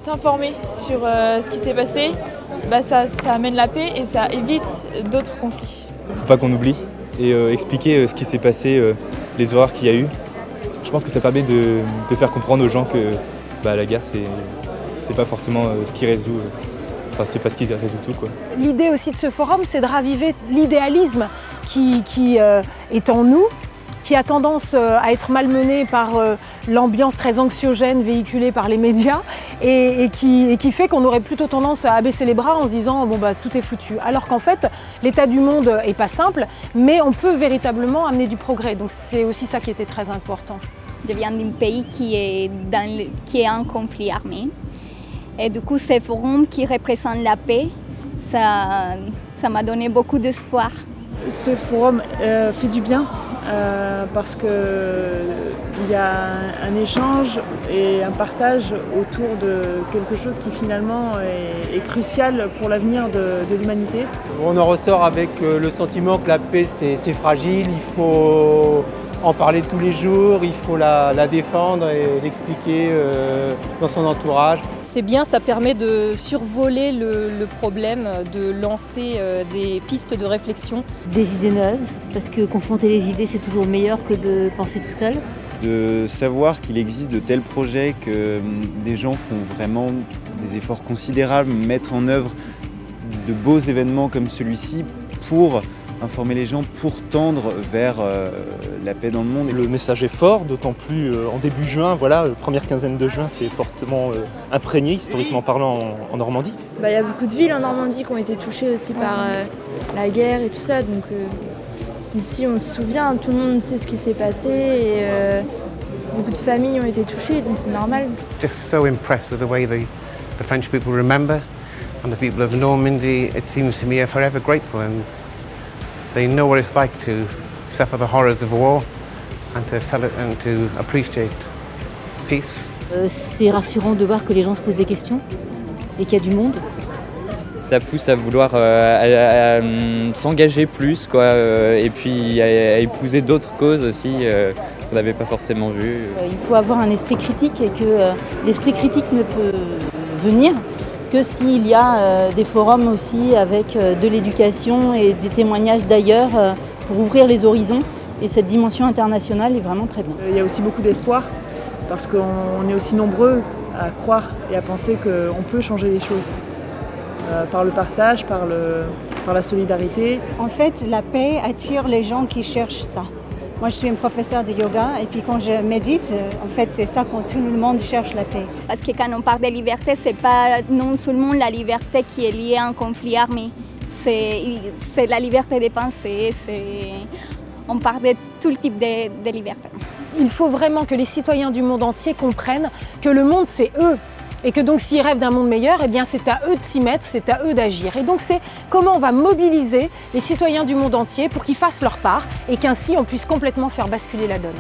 S'informer sur ce qui s'est passé, ça amène la paix et ça évite d'autres conflits. Il ne faut pas qu'on oublie et expliquer ce qui s'est passé, les horreurs qu'il y a eu. Je pense que ça permet de faire comprendre aux gens que la guerre, c'est pas forcément ce qui résout. C'est pas ce qui résout tout, quoi. L'idée aussi de ce forum, c'est de raviver l'idéalisme qui est en nous, qui a tendance à être malmené par l'ambiance très anxiogène véhiculée par les médias et qui fait qu'on aurait plutôt tendance à abaisser les bras en se disant tout est foutu. Alors qu'en fait, l'état du monde n'est pas simple, mais on peut véritablement amener du progrès. Donc c'est aussi ça qui était très important. Je viens d'un pays qui est en conflit armé. Et du coup, ce forum qui représente la paix, ça m'a donné beaucoup d'espoir. Ce forum fait du bien parce qu'il y a un échange et un partage autour de quelque chose qui finalement est crucial pour l'avenir de l'humanité. On en ressort avec le sentiment que la paix c'est fragile, il faut en parler tous les jours, il faut la défendre et l'expliquer dans son entourage. C'est bien, ça permet de survoler le problème, de lancer des pistes de réflexion. Des idées neuves, parce que confronter les idées c'est toujours meilleur que de penser tout seul. De savoir qu'il existe de tels projets, que des gens font vraiment des efforts considérables, mettre en œuvre de beaux événements comme celui-ci pour informer les gens, pour tendre vers la paix dans le monde. Le message est fort, d'autant plus en début juin, première quinzaine de juin, c'est fortement imprégné, historiquement parlant, en Normandie. Il y a beaucoup de villes en Normandie qui ont été touchées aussi par la guerre et tout ça, donc ici on se souvient, tout le monde sait ce qui s'est passé et beaucoup de familles ont été touchées, donc c'est normal. Just so impressed with the way the French people remember, and the people of Normandy, it seems to me, are forever grateful, and they know what it's like to suffer the horrors of war and to appreciate peace. C'est rassurant de voir que les gens se posent des questions et qu'il y a du monde. Ça pousse à vouloir s'engager plus, et puis à épouser d'autres causes aussi qu'on n'avait pas forcément vues. Il faut avoir un esprit critique et que l'esprit critique ne peut venir que s'il y a des forums aussi avec de l'éducation et des témoignages d'ailleurs pour ouvrir les horizons. Et cette dimension internationale est vraiment très bien. Il y a aussi beaucoup d'espoir parce qu'on est aussi nombreux à croire et à penser qu'on peut changer les choses par le partage, par la solidarité. En fait, la paix attire les gens qui cherchent ça. Moi, je suis une professeure de yoga et puis quand je médite, en fait, c'est ça quand tout le monde cherche la paix. Parce que quand on parle de liberté, c'est pas non seulement la liberté qui est liée à un conflit armé. C'est la liberté de penser, on parle de tout type de liberté. Il faut vraiment que les citoyens du monde entier comprennent que le monde, c'est eux. Et que donc s'ils rêvent d'un monde meilleur, c'est à eux de s'y mettre, c'est à eux d'agir. Et donc c'est comment on va mobiliser les citoyens du monde entier pour qu'ils fassent leur part et qu'ainsi on puisse complètement faire basculer la donne.